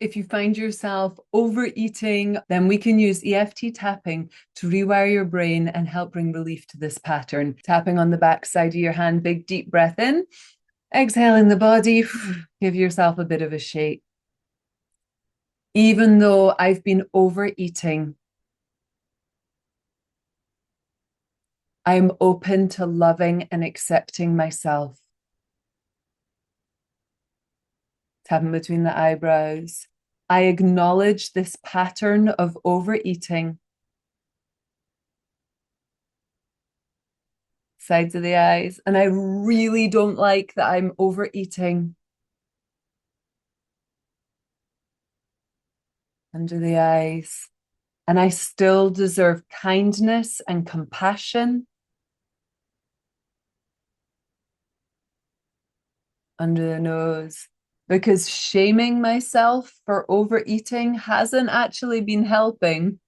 If you find yourself overeating, then we can use EFT tapping to rewire your brain and help bring relief to this pattern. Tapping on the back side of your hand, big deep breath in, exhaling the body, give yourself a bit of a shake. Even though I've been overeating, I'm open to loving and accepting myself. Tapping between the eyebrows. I acknowledge this pattern of overeating. Sides of the eyes. And I really don't like that I'm overeating. Under the eyes. And I still deserve kindness and compassion. Under the nose. Because shaming myself for overeating hasn't actually been helping.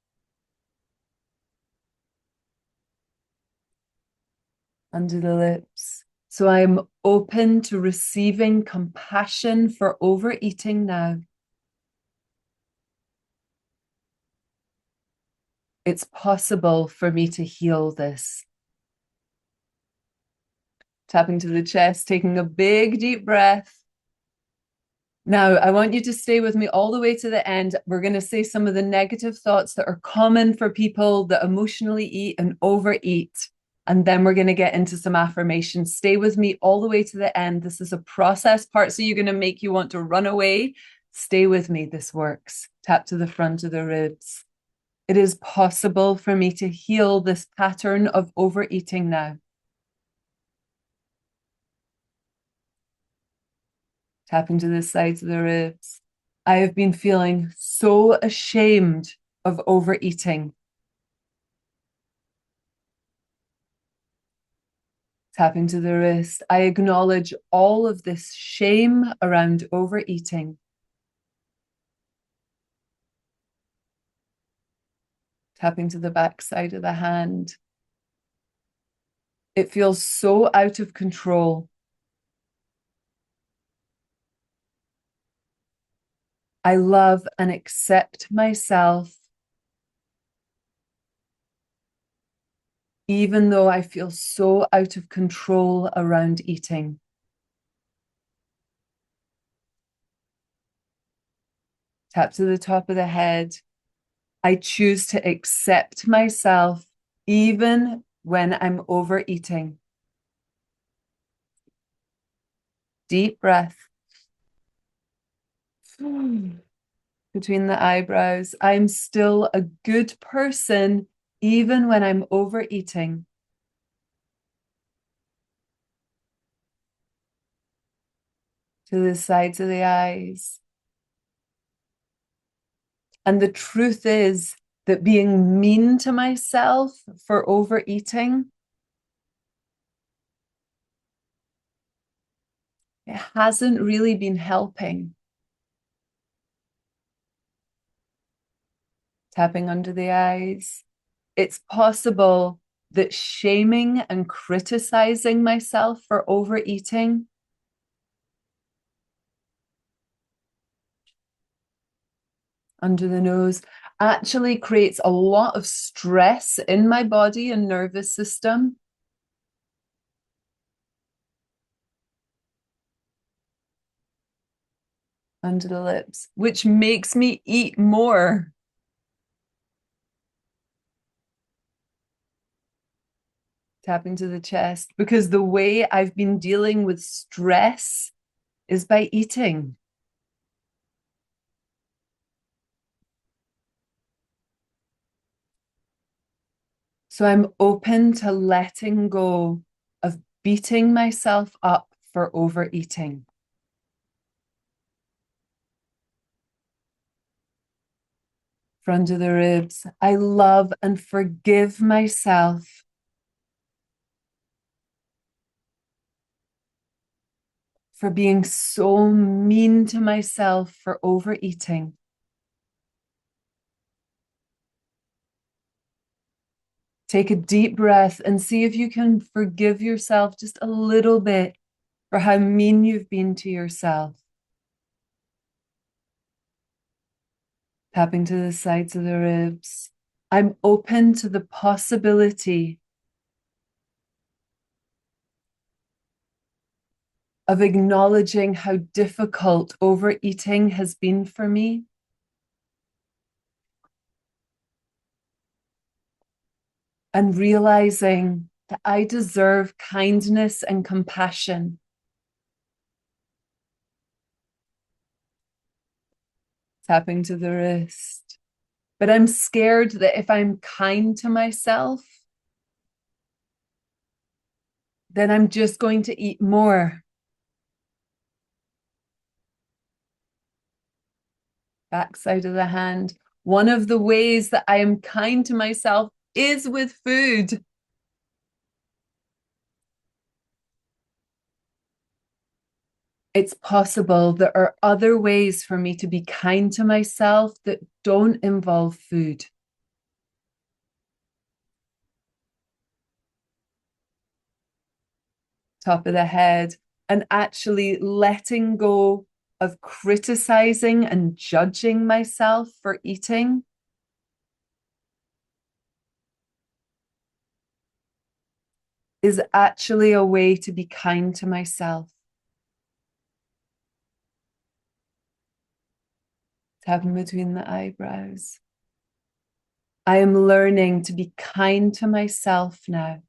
Under the lips. So I'm open to receiving compassion for overeating now. It's possible for me to heal this. Tapping to the chest, taking a big deep breath. Now, I want you to stay with me all the way to the end. We're going to say some of the negative thoughts that are common for people that emotionally eat and overeat. And then we're going to get into some affirmations. Stay with me all the way to the end. This is a process part, so you're going to make you want to run away. Stay with me. This works. Tap to the front of the ribs. It is possible for me to heal this pattern of overeating now. Tapping to the sides of the ribs. I have been feeling so ashamed of overeating. Tapping to the wrist. I acknowledge all of this shame around overeating. Tapping to the back side of the hand. It feels so out of control. I love and accept myself, even though I feel so out of control around eating. Tap to the top of the head. I choose to accept myself, even when I'm overeating. Deep breath. Between the eyebrows. I'm still a good person, even when I'm overeating. To the sides of the eyes. And the truth is that being mean to myself for overeating, it hasn't really been helping. Tapping under the eyes. It's possible that shaming and criticizing myself for overeating under the nose actually creates a lot of stress in my body and nervous system. Under the lips, which makes me eat more. Tapping to the chest, because the way I've been dealing with stress is by eating. So I'm open to letting go of beating myself up for overeating. Front of the ribs. I love and forgive myself for being so mean to myself for overeating. Take a deep breath and see if you can forgive yourself just a little bit for how mean you've been to yourself. Tapping to the sides of the ribs. I'm open to the possibility of acknowledging how difficult overeating has been for me. And realizing that I deserve kindness and compassion. Tapping to the wrist. But I'm scared that if I'm kind to myself, then I'm just going to eat more. Backside of the hand. One of the ways that I am kind to myself is with food. It's possible there are other ways for me to be kind to myself that don't involve food. Top of the head, and actually letting go of criticizing and judging myself for eating. Is actually a way to be kind to myself. Tapping between the eyebrows. I am learning to be kind to myself now.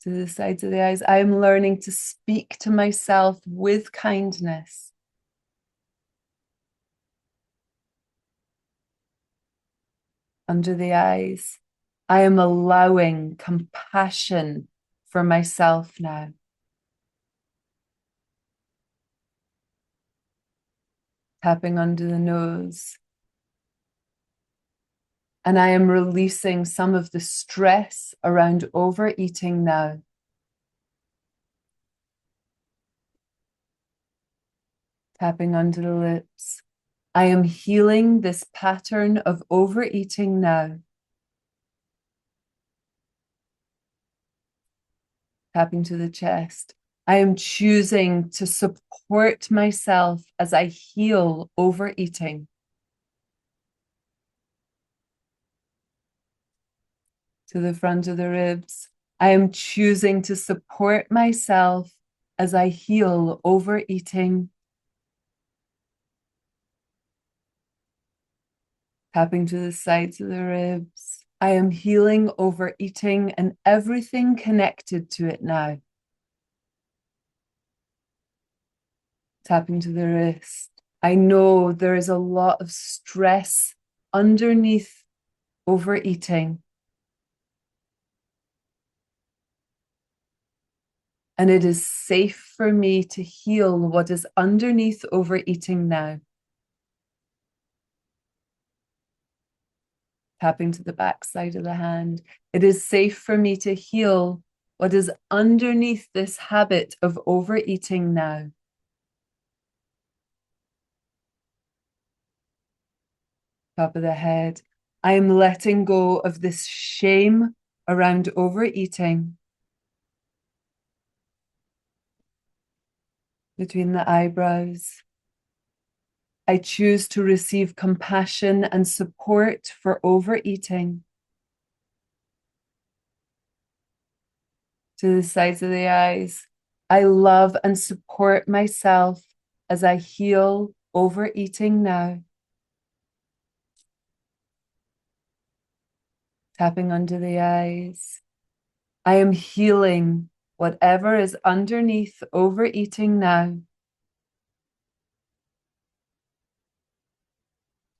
To the sides of the eyes. I am learning to speak to myself with kindness. Under the eyes. I am allowing compassion for myself now. Tapping under the nose. And I am releasing some of the stress around overeating now. Tapping under the lips. I am healing this pattern of overeating now. Tapping to the chest. I am choosing to support myself as I heal overeating. To the front of the ribs. I am choosing to support myself as I heal overeating. Tapping to the sides of the ribs. I am healing overeating and everything connected to it now. Tapping to the wrist. I know there is a lot of stress underneath overeating. And it is safe for me to heal what is underneath overeating now. Tapping to the back side of the hand. It is safe for me to heal what is underneath this habit of overeating now. Top of the head. I am letting go of this shame around overeating. Between the eyebrows. I choose to receive compassion and support for overeating. To the sides of the eyes. I love and support myself as I heal overeating now. Tapping under the eyes. I am healing whatever is underneath overeating now.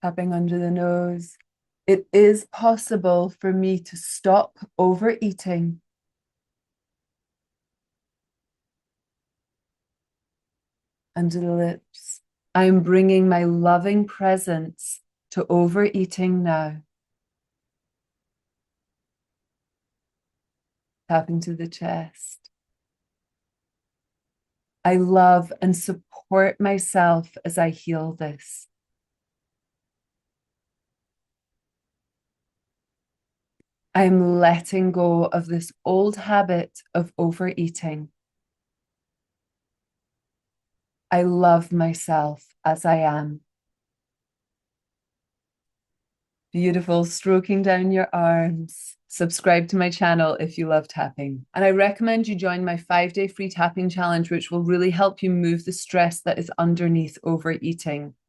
Tapping under the nose. It is possible for me to stop overeating. Under the lips. I am bringing my loving presence to overeating now. Tapping to the chest. I love and support myself as I heal this. I'm letting go of this old habit of overeating. I love myself as I am. Beautiful. Stroking down your arms. Subscribe to my channel if you love tapping. And I recommend you join my 5-day free tapping challenge, which will really help you move the stress that is underneath overeating.